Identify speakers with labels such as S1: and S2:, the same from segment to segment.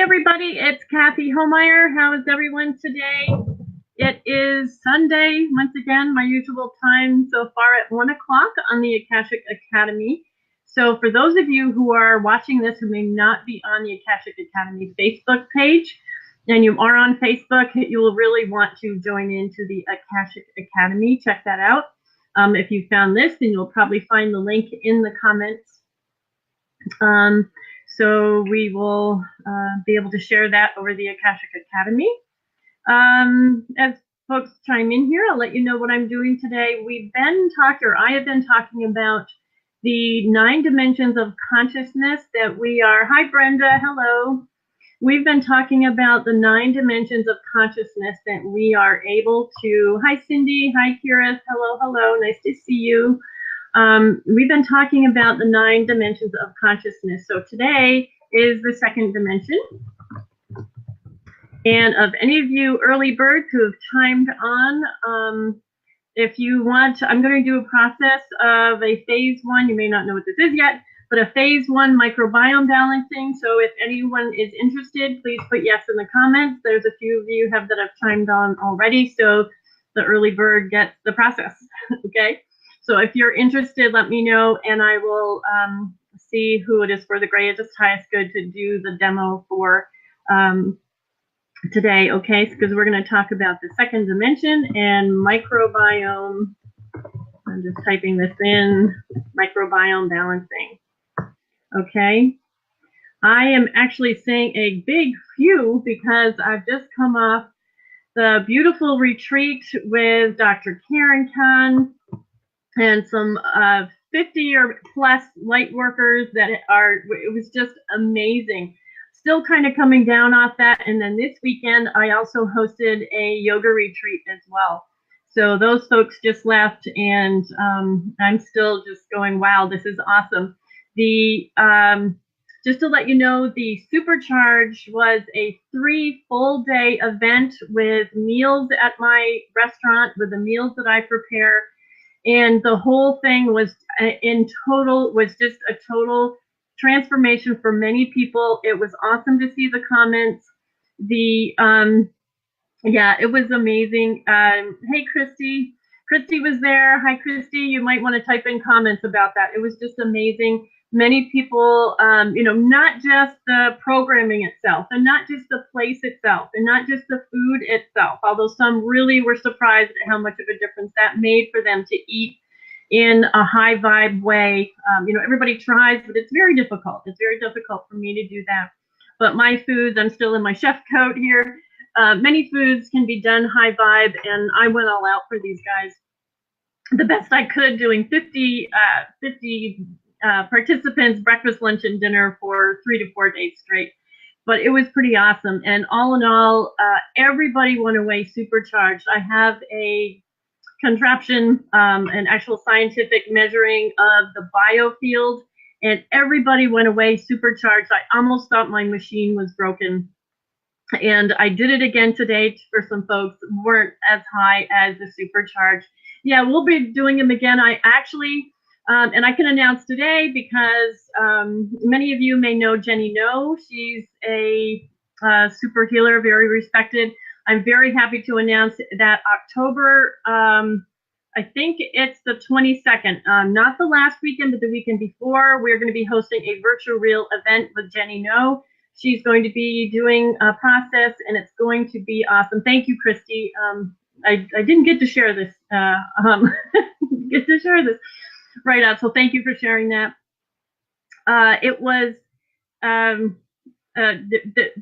S1: everybody, it's Kathy Homeyer. How is everyone today? It is Sunday, once again, my usual time so far at 1 o'clock on the Akashic Academy. So for those of you who are watching this who may not be on the Akashic Academy Facebook page, and you are on Facebook, you will really want to join into the Akashic Academy. Check that out. If you found this, then you'll probably find the link in the comments. So we will be able to share that over the Akashic Academy. As folks chime in here, I'll let you know what I'm doing today. I have been talking about the 9 dimensions of consciousness that we are. Hi, Brenda. Hello. We've been talking about the 9 dimensions of consciousness that we are able to. Hi, Cindy. Hi, Kira. Hello, hello. Nice to see you. We've been talking about the 9 dimensions of consciousness. So today is the 2nd dimension. And of any of you early birds who have chimed on, if you want, I'm going to do a process of a phase 1. You may not know what this is yet, but a phase 1 microbiome balancing. So if anyone is interested, please put yes in the comments. There's a few of you that have chimed on already, so the early bird gets the process. Okay. So if you're interested, let me know, and I will see who it is for the greatest, highest good to do the demo for today, okay? Because we're going to talk about the 2nd dimension and microbiome. I'm just typing this in, microbiome balancing, okay? I am actually saying a big phew because I've just come off the beautiful retreat with Dr. Karen Khan and some 50 or plus light workers it was just amazing. Still kind of coming down off that. And then this weekend, I also hosted a yoga retreat as well. So those folks just left, and I'm still just going, wow, this is awesome. Just to let you know, the Supercharge was a 3 full-day event with meals at my restaurant, with the meals that I prepare. And the whole thing was just a total transformation for many people. It was awesome to see the comments. Yeah, it was amazing. Hey, Christy. Christy was there. Hi, Christy. You might want to type in comments about that. It was just amazing. Many people, not just the programming itself, and not just the place itself, and not just the food itself, although some really were surprised at how much of a difference that made for them to eat in a high vibe way. Everybody tries, but it's very difficult. It's very difficult for me to do that. But my foods, I'm still in my chef coat here. Many foods can be done high vibe, and I went all out for these guys the best I could, doing 50 participants, breakfast, lunch, and dinner for 3 to 4 days straight. But it was pretty awesome. And all in all, everybody went away supercharged. I have a contraption, an actual scientific measuring of the biofield, and everybody went away supercharged. I almost thought my machine was broken. And I did it again today for some folks who weren't as high as the supercharge. Yeah, we'll be doing them again. I actually, and I can announce today because many of you may know Jenny No. She's a super healer, very respected. I'm very happy to announce that October, I think it's the 22nd, not the last weekend, but the weekend before, we're going to be hosting a virtual real event with Jenny No. She's going to be doing a process, and it's going to be awesome. Thank you, Christy. I didn't get to share this, right out, so thank you for sharing that. It was, the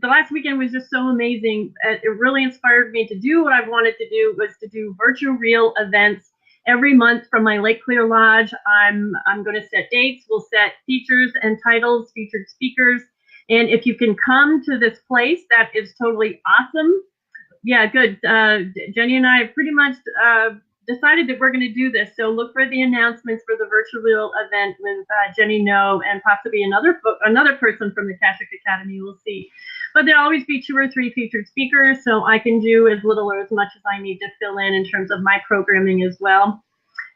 S1: last weekend was just so amazing. It really inspired me to do what I wanted to do, was to do virtual real events every month from my Lake Clear Lodge. I'm going to set dates. We'll set features and titles, featured speakers. And if you can come to this place, that is totally awesome. Yeah, good. Jenny and I have pretty much decided that we're going to do this. So look for the announcements for the virtual real event with Jenny No and possibly another person from the Akashic Academy. We'll see. But there'll always be 2 or 3 featured speakers, so I can do as little or as much as I need to fill in terms of my programming as well.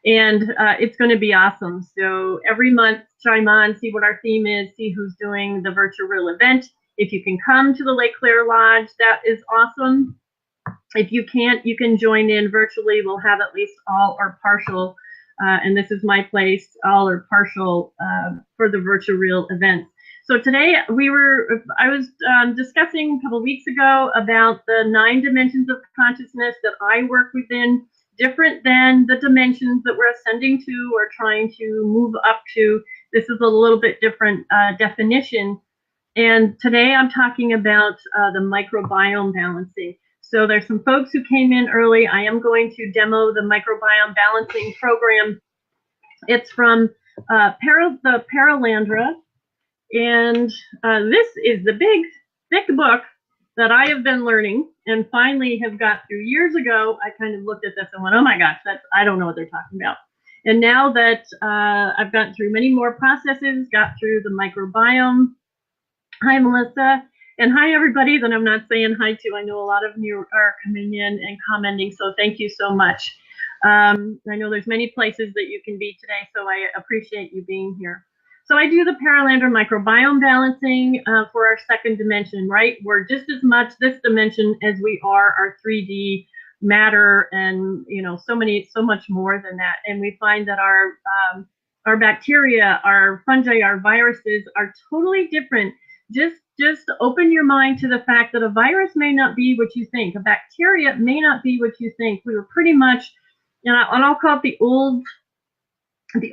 S1: And it's going to be awesome. So every month, chime on, see what our theme is, see who's doing the virtual real event. If you can come to the Lake Claire Lodge, that is awesome. If you can't, you can join in virtually. We'll have at least all or partial, and this is my place, all or partial for the virtual real events. So today I was discussing a couple weeks ago about the 9 dimensions of consciousness that I work within, different than the dimensions that we're ascending to or trying to move up to. This is a little bit different definition. And today I'm talking about the microbiome balancing. So there's some folks who came in early. I am going to demo the microbiome balancing program. It's from the Paralandra. And this is the big, thick book that I have been learning and finally have got through. Years ago, I kind of looked at this and went, oh my gosh, I don't know what they're talking about. And now that I've gotten through many more processes, got through the microbiome. Hi, Melissa. And hi, everybody that I'm not saying hi to. I know a lot of you are coming in and commenting, so thank you so much. I know there's many places that you can be today, so I appreciate you being here. So I do the Paralandra microbiome balancing for our 2nd dimension, right? We're just as much this dimension as we are our 3D matter, and so much more than that. And we find that our bacteria, our fungi, our viruses are totally different. Just open your mind to the fact that a virus may not be what you think. A bacteria may not be what you think. We were pretty much, and I'll call it the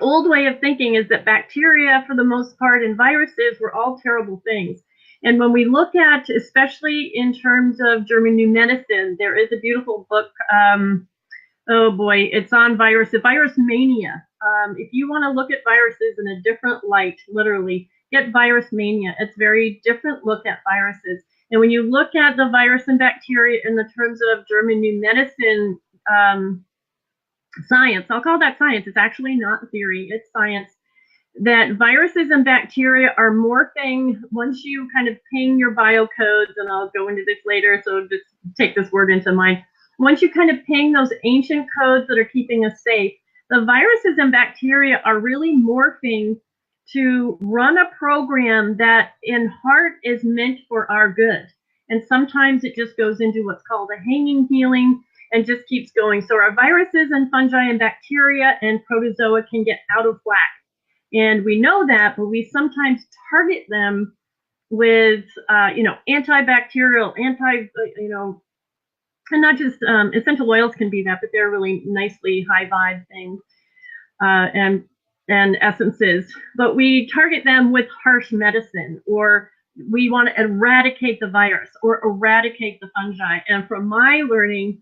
S1: old way of thinking is that bacteria, for the most part, and viruses were all terrible things. And when we look at, especially in terms of German New Medicine, there is a beautiful book. Oh boy, it's on virus mania. If you want to look at viruses in a different light, literally, get Virus Mania. It's very different look at viruses. And when you look at the virus and bacteria in the terms of German New Medicine science, I'll call that science. It's actually not theory, it's science. That viruses and bacteria are morphing once you kind of ping your biocodes, and I'll go into this later, so just take this word into mind. Once you kind of ping those ancient codes that are keeping us safe, the viruses and bacteria are really morphing to run a program that in heart is meant for our good. And sometimes it just goes into what's called a hanging healing and just keeps going. So our viruses and fungi and bacteria and protozoa can get out of whack. And we know that, but we sometimes target them with, antibacterial, and not just essential oils can be that, but they're really nicely high vibe things. And essences, but we target them with harsh medicine, or we want to eradicate the virus or eradicate the fungi. And from my learning,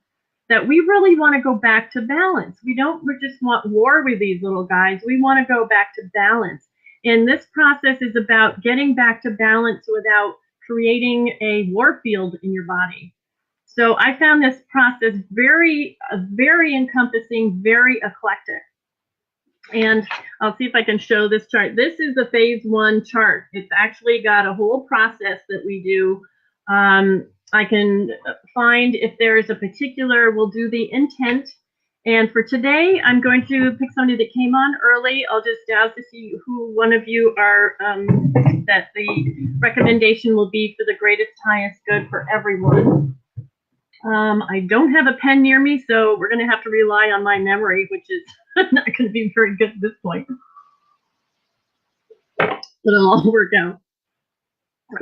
S1: that we really want to go back to balance. We don't just want war with these little guys. We want to go back to balance. And this process is about getting back to balance without creating a war field in your body. So I found this process very, very encompassing, very eclectic. And I'll see if I can show this chart. This is the phase 1 chart. It's actually got a whole process that we do. I can find if there's a particular, we'll do the intent. And for today, I'm going to pick somebody that came on early. I'll just ask to see who one of you are, that the recommendation will be for the greatest, highest good for everyone. I don't have a pen near me, so we're going to have to rely on my memory, which is not going to be very good at this point. But it'll all work out.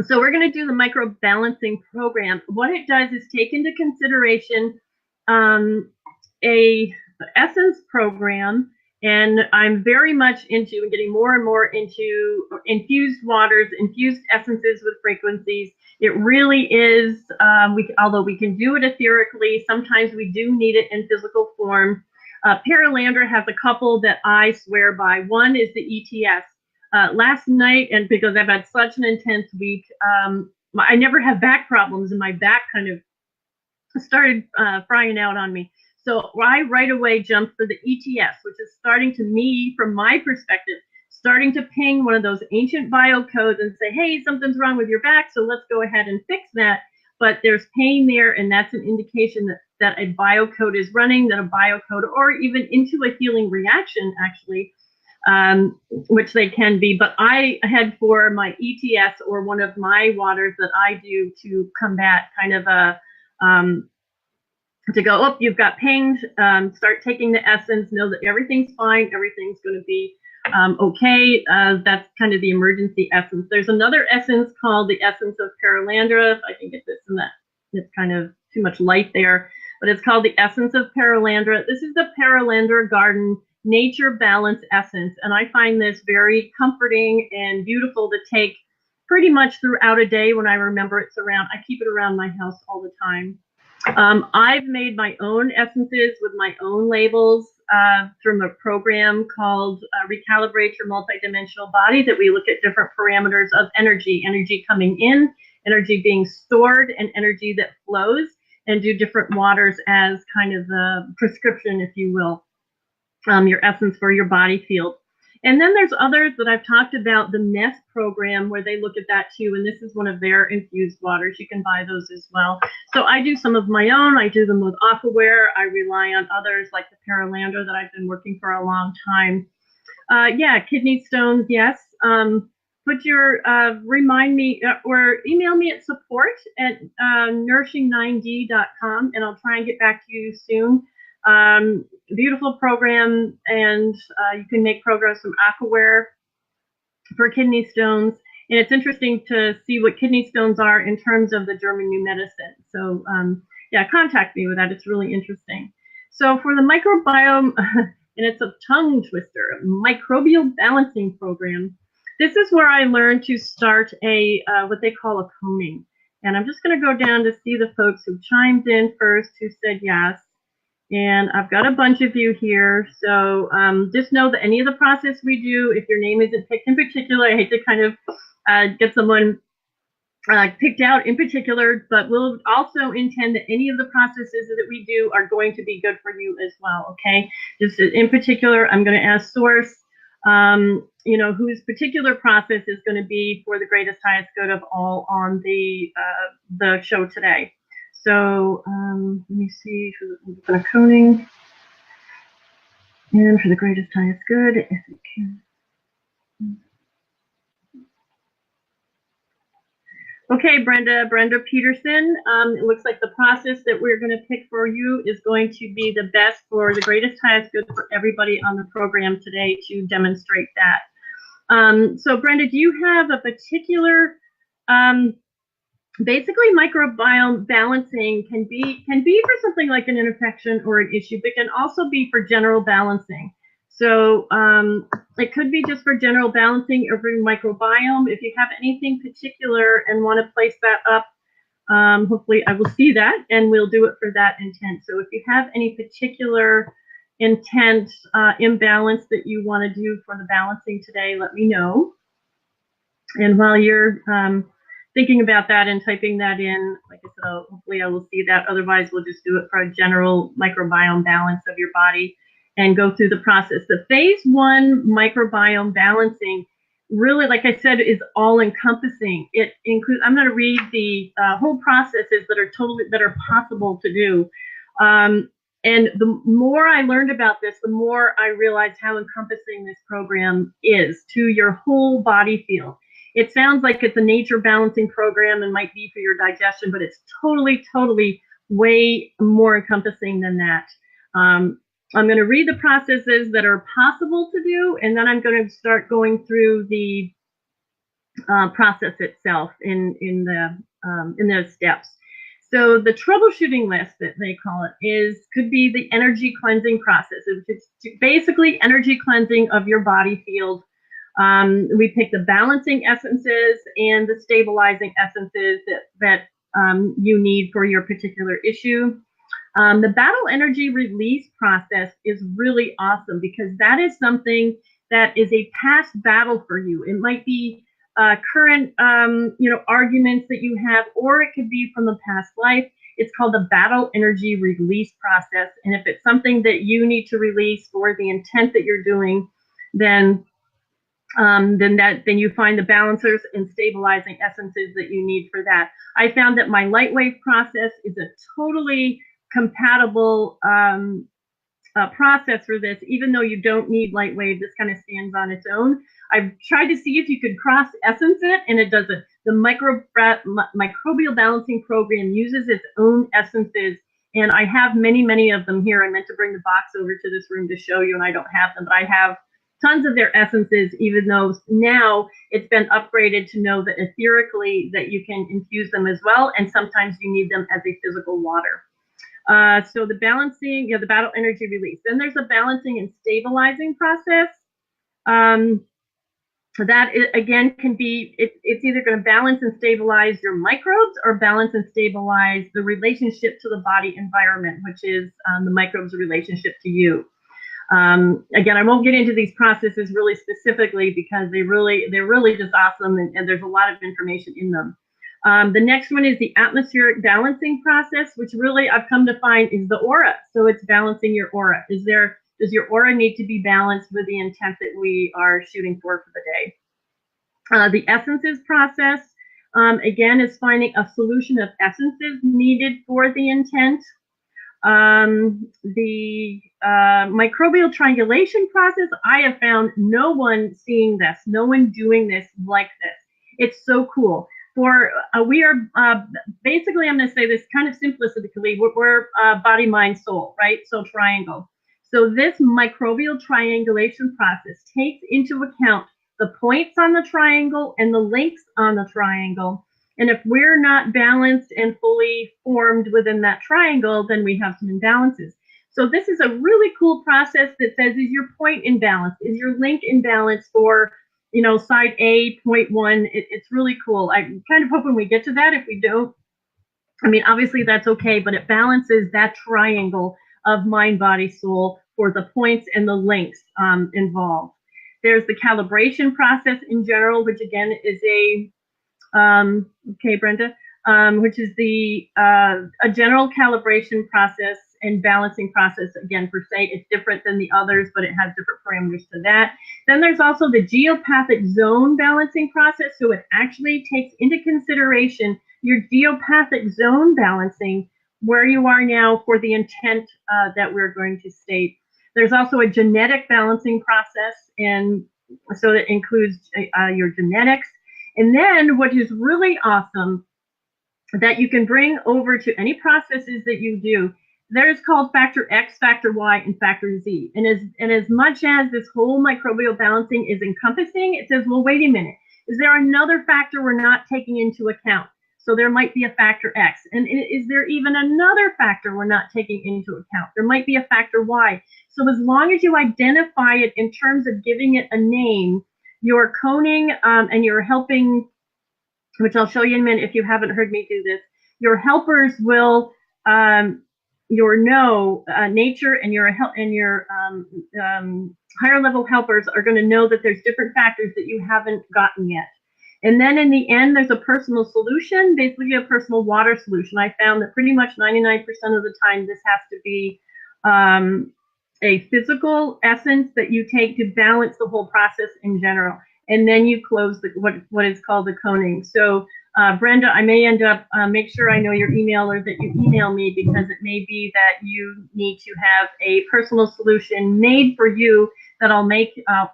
S1: So we're going to do the micro balancing program. What it does is take into consideration a essence program, and I'm very much into and getting more and more into infused waters, infused essences with frequencies. It really is, although we can do it etherically, sometimes we do need it in physical form. Paralandra has a couple that I swear by. One is the ETS. Last night, and because I've had such an intense week, I never have back problems, and my back kind of started frying out on me. So I right away jumped for the ETS, which is starting to me, from my perspective, starting to ping one of those ancient biocodes and say, hey, something's wrong with your back, so let's go ahead and fix that. But there's pain there, and that's an indication that a biocode is running, that a biocode, or even into a healing reaction, actually, which they can be. But I had for my ETS, or one of my waters that I do to combat kind of a to go, oh, you've got pain, start taking the essence, know that everything's fine, everything's going to be okay. That's kind of the emergency essence. There's another essence called the essence of Paralandra. If I can get this in that, it's kind of too much light there, but it's called the essence of Paralandra. This is the Paralandra Garden Nature Balance Essence, and I find this very comforting and beautiful to take pretty much throughout a day when I remember it's around. I keep it around my house all the time. I've made my own essences with my own labels from a program called Recalibrate Your Multidimensional Body, that we look at different parameters of energy coming in, energy being stored, and energy that flows, and do different waters as kind of the prescription, if you will, your essence for your body field. And then there's others that I've talked about, the Nest program, where they look at that too. And this is one of their infused waters. You can buy those as well. So I do some of my own. I do them with Aquaware. I rely on others like the Paralandra that I've been working for a long time. Yeah, kidney stones, yes. Put your, remind me or email me at support@nourishing9d.com, and I'll try and get back to you soon. Beautiful program, and you can make progress from Aquaware for kidney stones. And it's interesting to see what kidney stones are in terms of the German new medicine. So yeah, contact me with that. It's really interesting. So for the microbiome, and it's a tongue twister, microbial balancing program. This is where I learned to start a what they call a coning. And I'm just going to go down to see the folks who chimed in first, who said yes. And I've got a bunch of you here. So just know that any of the process we do, if your name isn't picked in particular, I hate to kind of get someone picked out in particular, but we'll also intend that any of the processes that we do are going to be good for you as well, okay? Just in particular, I'm going to ask Source, you know, whose particular process is going to be for the greatest, highest good of all on the show today. So let me see for the coning, and for the greatest, highest good, if it can. Okay, Brenda Peterson, it looks like the process that we're going to pick for you is going to be the best for the greatest, highest good for everybody on the program today to demonstrate that. So Brenda, do you have a particular, basically microbiome balancing can be for something like an infection or an issue, but can also be for general balancing. So it could be just for general balancing or for microbiome. If you have anything particular and want to place that up, hopefully I will see that, and we'll do it for that intent. So if you have any particular intent, imbalance that you want to do for the balancing today, let me know. And while you're thinking about that and typing that in, like I said, hopefully I will see that. Otherwise, we'll just do it for a general microbiome balance of your body and go through the process. The phase 1 microbiome balancing really, like I said, is all encompassing. It includes, I'm going to read the whole processes that are possible to do. And the more I learned about this, the more I realized how encompassing this program is to your whole body field. It sounds like it's a nature balancing program and might be for your digestion, but it's totally, totally way more encompassing than that. I'm going to read the processes that are possible to do, and then I'm going to start going through the process itself in those steps. So the troubleshooting list that they call it could be the energy cleansing process. It's basically energy cleansing of your body field. We pick the balancing essences and the stabilizing essences that you need for your particular issue. The battle energy release process is really awesome because that is something that is a past battle for you. It might be current, arguments that you have, or it could be from the past life. It's called the battle energy release process. And if it's something that you need to release for the intent that you're doing, then you find the balancers and stabilizing essences that you need for that. I found that my light wave process is a totally compatible process for this, even though you don't need Lightwave. This kind of stands on its own. I've tried to see if you could cross essence it, and it doesn't. The microbial balancing program uses its own essences, and I have many of them here. I meant to bring the box over to this room to show you, and I don't have them, but I have tons of their essences, even though now it's been upgraded to know that etherically that you can infuse them as well, and sometimes you need them as a physical water. So the balancing, the battle energy release. Then there's a balancing and stabilizing process. That again can be, it's either going to balance and stabilize your microbes or balance and stabilize the relationship to the body environment, which is the microbes' relationship to you. Again, I won't get into these processes really specifically because they're really just awesome, and there's a lot of information in them. The next one is the atmospheric balancing process, which really I've come to find is the aura. So it's balancing your aura. Does your aura need to be balanced with the intent that we are shooting for the day? The essences process, again, is finding a solution of essences needed for the intent. The microbial triangulation process, I have found no one seeing this, no one doing this like this. It's so cool. We are basically, I'm going to say this kind of simplistically, we're body, mind, soul, right? So triangle. So this microbial triangulation process takes into account the points on the triangle and the links on the triangle. And if we're not balanced and fully formed within that triangle, then we have some imbalances. So this is a really cool process that says, is your point in balance? Is your link in balance for, side A, point 1? It's really cool. I'm kind of hoping we get to that. If we don't, I mean, obviously that's okay, but it balances that triangle of mind, body, soul for the points and the links involved. There's the calibration process in general, which again is okay, Brenda, which is a general calibration process and balancing process. Again, per se, it's different than the others, but it has different parameters to that. Then there's also the geopathic zone balancing process. So it actually takes into consideration your geopathic zone balancing, where you are now for the intent that we're going to state. There's also a genetic balancing process, and so that includes your genetics. And then what is really awesome that you can bring over to any processes that you do, there's called factor X, factor Y, and factor Z. And as much as this whole microbial balancing is encompassing, it says, well, wait a minute, is there another factor we're not taking into account? So there might be a factor X. And is there even another factor we're not taking into account? There might be a factor Y. So as long as you identify it in terms of giving it a name, you're coning and you're helping, which I'll show you in a minute if you haven't heard me do this. Your helpers will, nature and your higher level helpers are going to know that there's different factors that you haven't gotten yet. And then in the end, there's a personal solution, basically a personal water solution. I found that pretty much 99% of the time this has to be a physical essence that you take to balance the whole process in general. And then you close what is called the coning. So Brenda, I may end up, make sure I know your email or that you email me, because it may be that you need to have a personal solution made for you that I'll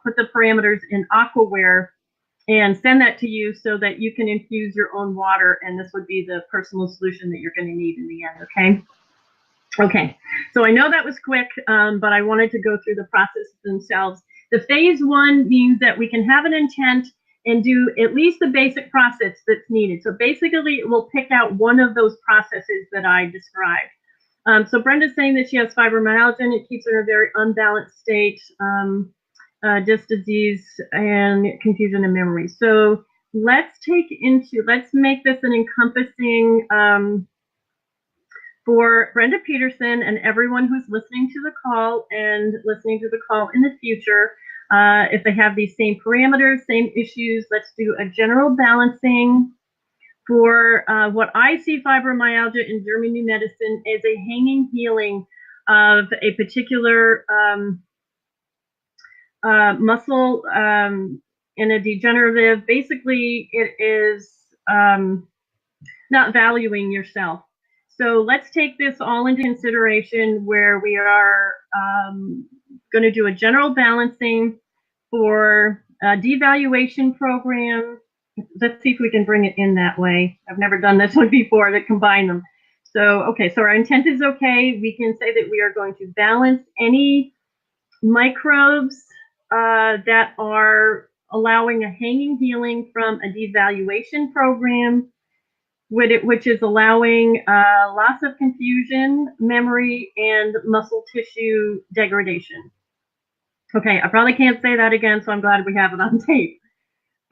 S1: put the parameters in Aquaware and send that to you so that you can infuse your own water, and this would be the personal solution that you're going to need in the end, okay? Okay, so I know that was quick, but I wanted to go through the processes themselves. The phase 1 means that we can have an intent and do at least the basic process that's needed. So basically, it will pick out one of those processes that I described. So Brenda's saying that she has fibromyalgia and it keeps her in a very unbalanced state. Disc disease and confusion in memory. So let's make this an encompassing for Brenda Peterson and everyone who's listening to the call and listening to the call in the future. If they have these same parameters, same issues, let's do a general balancing. For what I see fibromyalgia in German New Medicine is a hanging healing of a particular muscle in a degenerative. Basically, it is not valuing yourself. So let's take this all into consideration where we are going to do a general balancing for a devaluation program. Let's see if we can bring it in that way. I've never done this one before to combine them. So, okay, so our intent is okay. We can say that we are going to balance any microbes that are allowing a hanging healing from a devaluation program, which is allowing loss of confusion, memory, and muscle tissue degradation. Okay, I probably can't say that again, so I'm glad we have it on tape.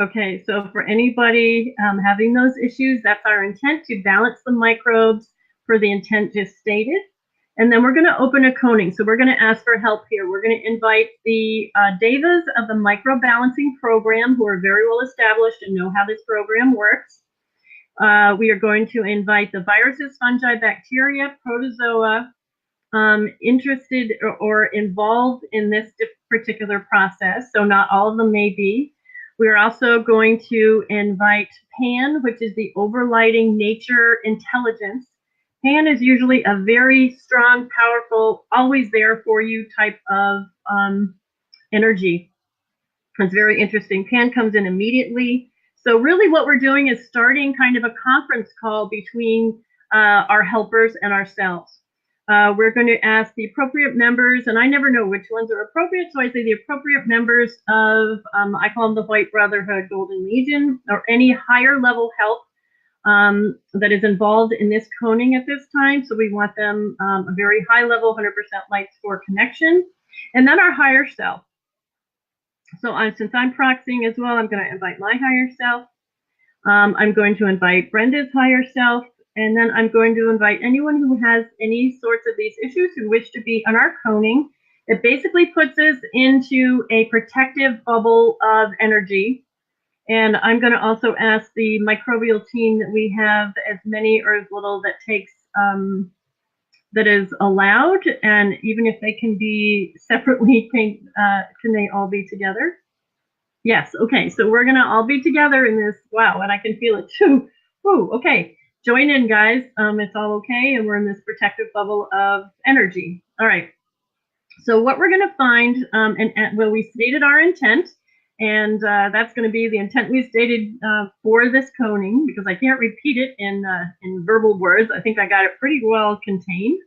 S1: Okay, so for anybody having those issues, that's our intent, to balance the microbes for the intent just stated. And then we're going to open a coning. So we're going to ask for help here. We're going to invite the Devas of the Micro Balancing Program, who are very well established and know how this program works. We are going to invite the viruses, fungi, bacteria, protozoa, interested or involved in this particular process. So not all of them may be. We're also going to invite Pan, which is the overlighting nature intelligence. Pan is usually a very strong, powerful, always there for you type of energy. It's very interesting. Pan comes in immediately. So really what we're doing is starting kind of a conference call between our helpers and ourselves. We're going to ask the appropriate members, and I never know which ones are appropriate, so I say the appropriate members of, I call them the White Brotherhood, Golden Legion, or any higher level help that is involved in this coning at this time. So we want them a very high level, 100% light score connection. And then our higher self. So since I'm proxying as well, I'm going to invite my higher self. I'm going to invite Brenda's higher self. And then I'm going to invite anyone who has any sorts of these issues who wish to be on our coning. It basically puts us into a protective bubble of energy. And I'm going to also ask the microbial team that we have as many or as little that takes, that is allowed. And even if they can be separately, can they all be together? Yes, okay, so we're going to all be together in this. Wow, and I can feel it too. Woo, okay. Join in, guys. It's all okay, and we're in this protective bubble of energy. All right. So what we're going to find, well, we stated our intent, and that's going to be the intent we stated for this coning, because I can't repeat it in verbal words. I think I got it pretty well contained.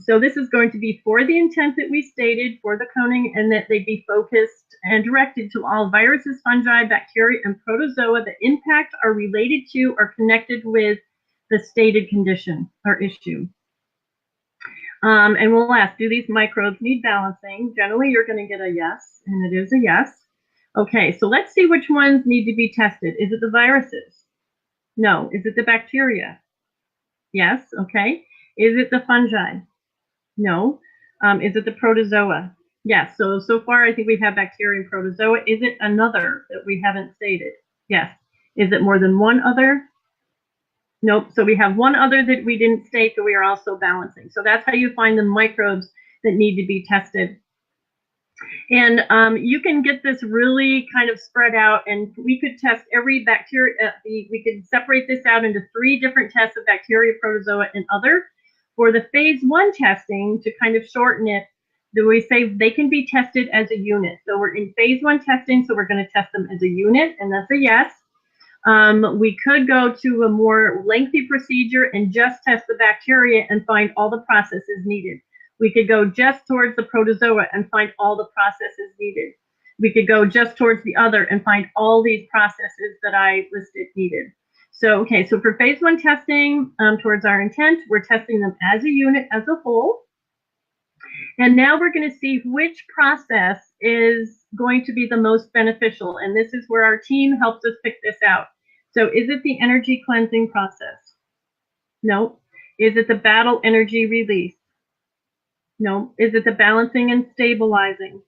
S1: So this is going to be for the intent that we stated for the coning, and that they be focused and directed to all viruses, fungi, bacteria, and protozoa that impact, are related to, or connected with the stated condition or issue. And we'll ask, do these microbes need balancing? Generally, you're going to get a yes, and it is a yes. Okay, so let's see which ones need to be tested. Is it the viruses? No. Is it the bacteria? Yes, okay. Is it the fungi? No. Is it the protozoa? Yes. So far, I think we have bacteria and protozoa. Is it another that we haven't stated? Yes. Is it more than one other? Nope. So we have one other that we didn't state that we are also balancing. So that's how you find the microbes that need to be tested. And you can get this really kind of spread out, and we could test every bacteria. We could separate this out into 3 different tests of bacteria, protozoa, and other. For the phase 1 testing, to kind of shorten it, we say they can be tested as a unit. So we're in phase 1 testing, so we're going to test them as a unit, and that's a yes. We could go to a more lengthy procedure and just test the bacteria and find all the processes needed. We could go just towards the protozoa and find all the processes needed. We could go just towards the other and find all these processes that I listed needed. So, okay, so for phase 1 testing, towards our intent, we're testing them as a unit, as a whole. And now we're going to see which process is going to be the most beneficial. And this is where our team helps us pick this out. So is it the energy cleansing process? No. Is it the battle energy release? No. Is it the balancing and stabilizing?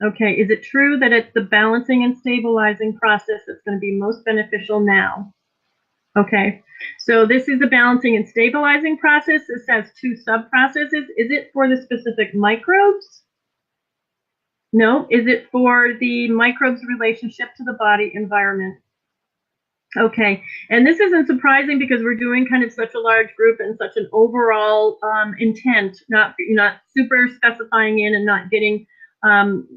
S1: Okay. Is it true that it's the balancing and stabilizing process that's going to be most beneficial now? Okay. So this is the balancing and stabilizing process. This has 2 sub-processes. Is it for the specific microbes? No. Is it for the microbes' relationship to the body environment? Okay, and this isn't surprising because we're doing kind of such a large group and such an overall intent, not super specifying in and not getting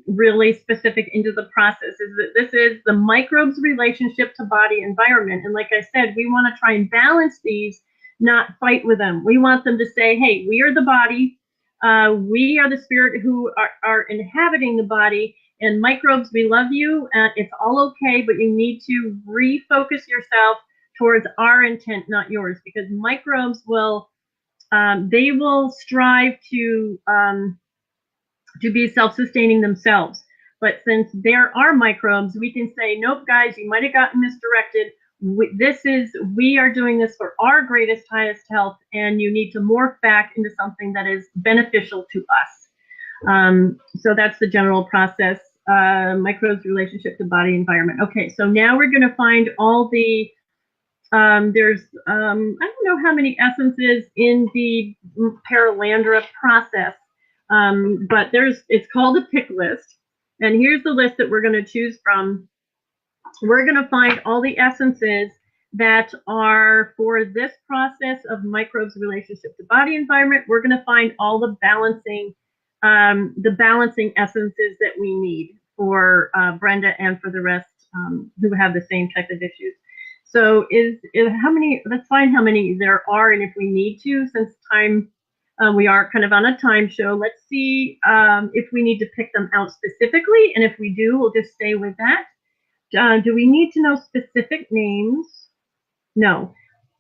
S1: really specific into the process. Is that this is the microbes' relationship to body environment, and like I said, we want to try and balance these, not fight with them. We want them to say, "Hey, we are the body, we are the spirit who are inhabiting the body." And microbes, we love you. It's all okay, but you need to refocus yourself towards our intent, not yours, because microbes will they will strive to be self-sustaining themselves. But since there are microbes, we can say, nope, guys, you might have gotten misdirected. We are doing this for our greatest, highest health, and you need to morph back into something that is beneficial to us. So that's the general process. Microbes' relationship to body environment. Okay, so now we're going to find all the, there's, I don't know how many essences in the Paralandra process, but it's called a pick list. And here's the list that we're going to choose from. We're going to find all the essences that are for this process of microbes' relationship to body environment. We're going to find all the balancing essences that we need for Brenda and for the rest who have the same type of issues. So how many? Let's find how many there are, and if we need to, since time we are kind of on a time show. Let's see if we need to pick them out specifically, and if we do, we'll just stay with that. Do we need to know specific names? No.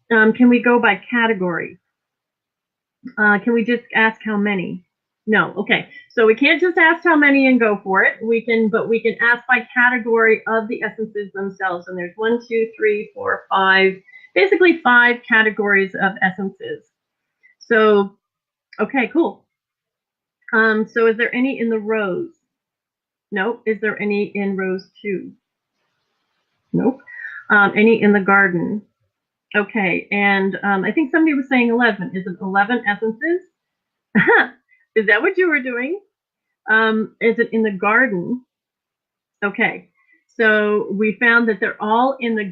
S1: Can we go by category? Can we just ask how many? No. Okay. So we can't just ask how many and go for it. But we can ask by category of the essences themselves. And there's 1, 2, 3, 4, 5, basically 5 categories of essences. So, okay, cool. So is there any in the rows? Nope. Is there any in rows 2? Nope. Any in the garden? Okay, and I think somebody was saying 11. Is it 11 essences? Is that what you were doing? Is it in the garden? Okay, so we found that they're all in the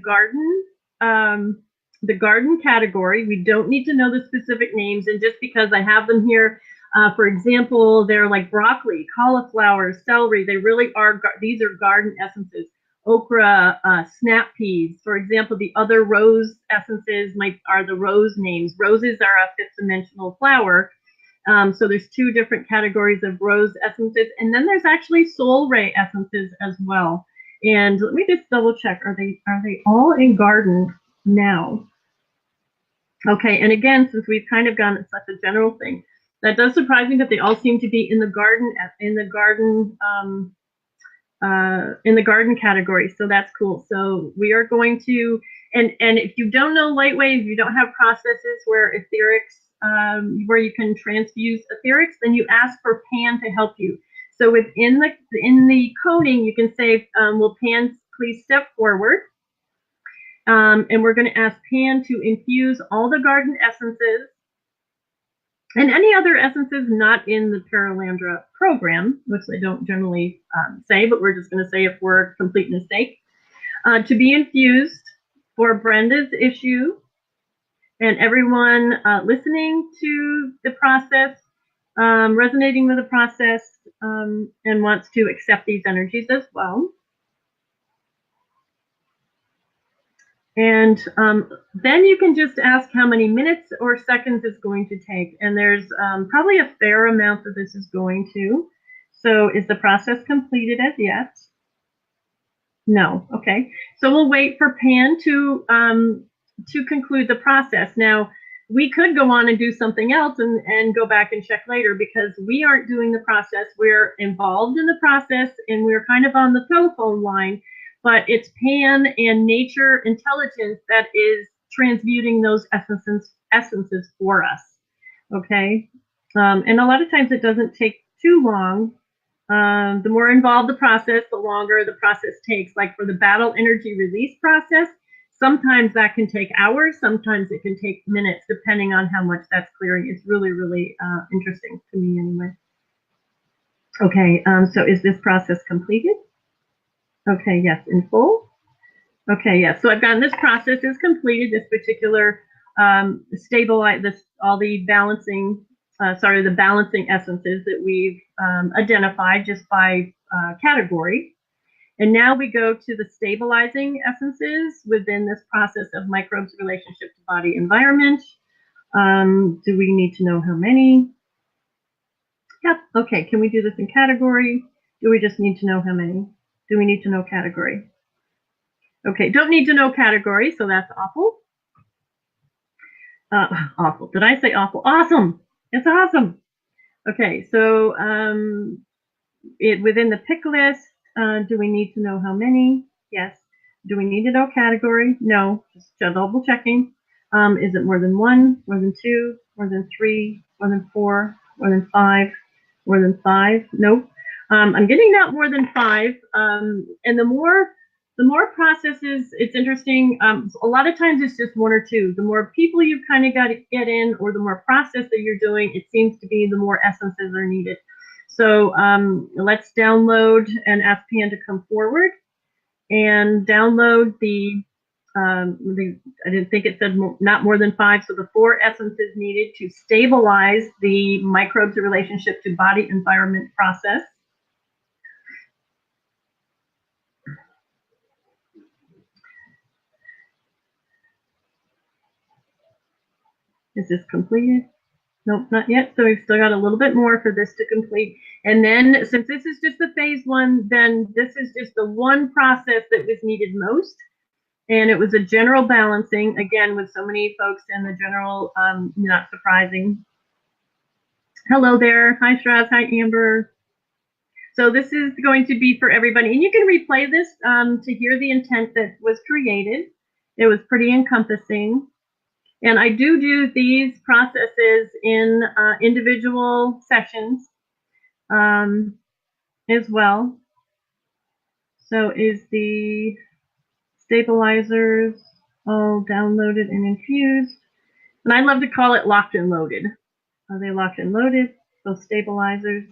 S1: garden category. We don't need to know the specific names, and just because I have them here, for example, they're like broccoli, cauliflower, celery. They really are, these are garden essences. Okra, snap peas. For example, the other rose essences are the rose names. Roses are a fifth dimensional flower. So there's 2 different categories of rose essences. And then there's actually soul ray essences as well. And let me just double check. Are they all in garden now? Okay, and again, since we've kind of gone at such a general thing, that does surprise me that they all seem to be in the garden category. So that's cool. So we are going to, and if you don't know light waves, you don't have processes where etherics, where you can transfuse etherics, then you ask for Pan to help you. So in the coding, you can say, will Pan please step forward? And we're going to ask Pan to infuse all the garden essences and any other essences not in the Paralandra program, which they don't generally say, but we're just going to say if we're a complete mistake, to be infused for Brenda's issue and everyone listening to the process, resonating with the process, and wants to accept these energies as well. And then you can just ask how many minutes or seconds it's going to take. And there's probably a fair amount that this is going to. So is the process completed as yet? No. Okay. So we'll wait for Pan to conclude the process. Now, we could go on and do something else and go back and check later, because we aren't doing the process. We're involved in the process, and we're kind of on the telephone line. But it's Pan and nature intelligence that is transmuting those essences for us. Okay, and a lot of times it doesn't take too long. The more involved the process, the longer the process takes. Like for the battle energy release process, sometimes that can take hours, sometimes it can take minutes, depending on how much that's clearing. It's really, really interesting to me anyway. Okay, so is this process completed? Okay, yes, in full. Okay, yes. So I've gotten this process is completed. This particular stabilize this all the balancing, the balancing essences that we've identified just by category. And now we go to the stabilizing essences within this process of microbes' relationship to body environment. Do we need to know how many? Yep. Okay. Can we do this in category? Do we just need to know how many? Do we need to know category? Okay. Don't need to know category, so that's awful. Awful. Did I say awful? Awesome. It's awesome. Okay. So within the pick list, do we need to know how many? Yes. Do we need to know category? No. Just double checking. Is it more than one, more than two, more than three, more than four, more than five, more than five? Nope. I'm getting not more than five. And the more processes, it's interesting. A lot of times it's just one or two. The more people you've kind of got to get in, or the more process that you're doing, it seems to be the more essences are needed. So let's download and ask Pan to come forward and download I didn't think it said not more than five, so the 4 essences needed to stabilize the microbes' relationship to body environment process. Is this completed? Nope, not yet. So we've still got a little bit more for this to complete. And then since this is just the phase 1, then this is just the one process that was needed most. And it was a general balancing, again, with so many folks in the general, not surprising. Hello there. Hi, Shraz. Hi, Amber. So this is going to be for everybody. And you can replay this to hear the intent that was created. It was pretty encompassing. And I do these processes in individual sessions as well. So is the stabilizers all downloaded and infused? And I love to call it locked and loaded. Are they locked and loaded? Those stabilizers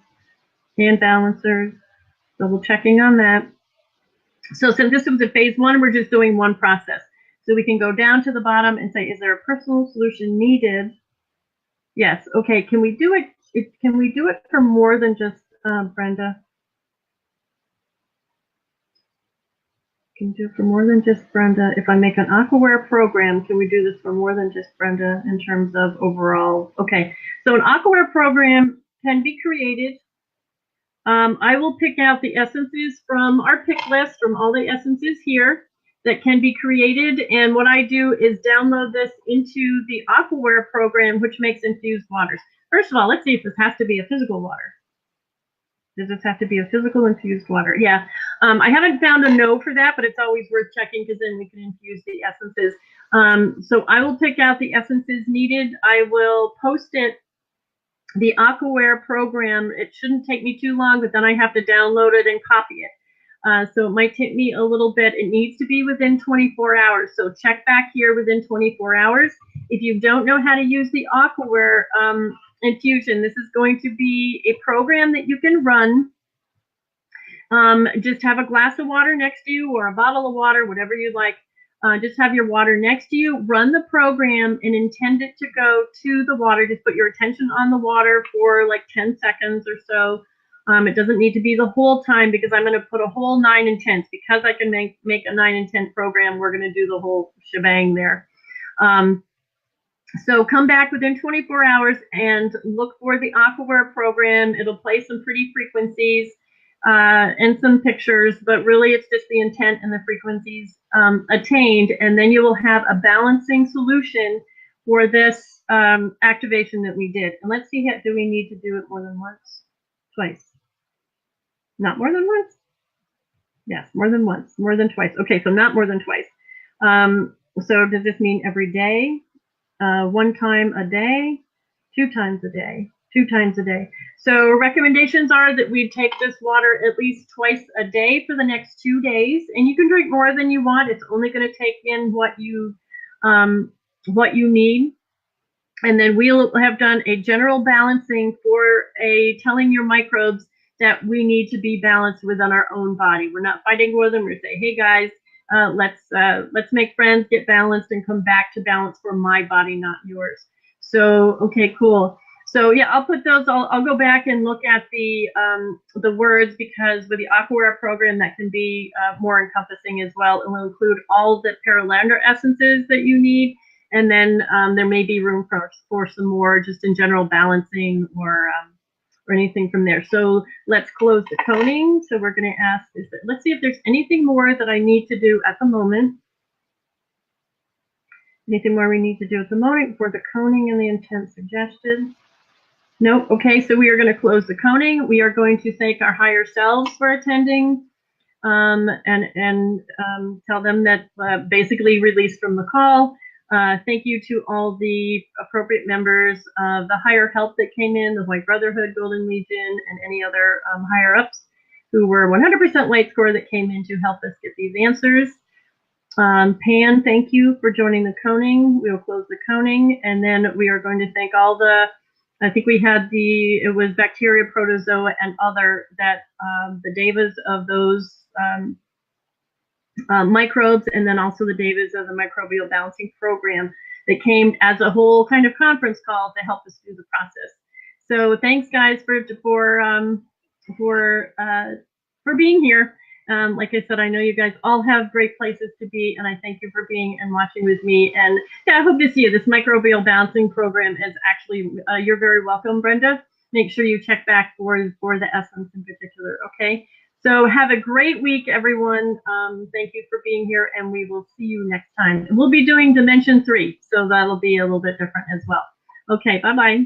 S1: and balancers. Double checking on that. So since this was a phase 1, we're just doing one process. So we can go down to the bottom and say, is there a personal solution needed? Yes. Okay. Can we do it? Can we do it for more than just Brenda? Can do it for more than just Brenda. If I make an Aquaware program, can we do this for more than just Brenda in terms of overall? Okay. So an Aquaware program can be created. I will pick out the essences from our pick list, from all the essences here that can be created. And what I do is download this into the Aquaware program, which makes infused waters. First of all, let's see if this has to be a physical water. Does this have to be a physical infused water? Yeah. I haven't found a no for that, but it's always worth checking because then we can infuse the essences. So I will pick out the essences needed. I will post it. The Aquaware program, it shouldn't take me too long, but then I have to download it and copy it. So it might take me a little bit. It needs to be within 24 hours. So check back here within 24 hours. If you don't know how to use the Aquaware infusion, this is going to be a program that you can run. Just have a glass of water next to you or a bottle of water, whatever you like. Just have your water next to you, run the program, and intend it to go to the water. Just put your attention on the water for like 10 seconds or so. It doesn't need to be the whole time because I'm going to put a whole 9 intense. Because I can make a 9 intent program, we're going to do the whole shebang there. So come back within 24 hours and look for the Aquaware program. It'll play some pretty frequencies and some pictures, but really it's just the intent and the frequencies attained, and then you will have a balancing solution for this activation that we did. And let's see, do we need to do it more than once? Twice? Not more than once? Yes, more than once, more than twice. Okay, so not more than twice. So does this mean every day? 1 time a day? 2 times a day? 2 times a day. So recommendations are that we take this water at least twice a day for the next 2 days, and you can drink more than you want. It's only going to take in what you need. And then we'll have done a general balancing for telling your microbes that we need to be balanced within our own body. We're not fighting with them. We're saying, hey guys, Let's make friends, get balanced, and come back to balance for my body, not yours. So, okay, cool. So yeah, I'll put those. I'll go back and look at the words, because with the Aquaware program, that can be more encompassing as well. It will include all the Paralander essences that you need, and then there may be room for some more just in general balancing or anything from there. So let's close the coning. So we're going to ask, let's see if there's anything more that I need to do at the moment. Anything more we need to do at the moment for the coning and the intent suggested? Nope. Okay, so we are going to close the coning. We are going to thank our higher selves for attending, and tell them that basically released from the call. Thank you to all the appropriate members of the higher help that came in, the White Brotherhood, Golden Legion, and any other higher ups who were 100% light score that came in to help us get these answers. Pan, thank you for joining the coning. We will close the coning, and then we are going to thank all the, I think we had it was bacteria, protozoa, and other, that the devas of those microbes, and then also the devas of the Microbiome Balancing program that came as a whole kind of conference call to help us through the process. So thanks, guys, for being here. Like I said, I know you guys all have great places to be, and I thank you for being and watching with me. And yeah, I hope to see you. This Microbiome Balancing program is actually, you're very welcome, Brenda. Make sure you check back for the essence in particular, okay? So have a great week, everyone. Thank you for being here, and we will see you next time. And we'll be doing Dimension 3, so that'll be a little bit different as well. Okay, bye-bye.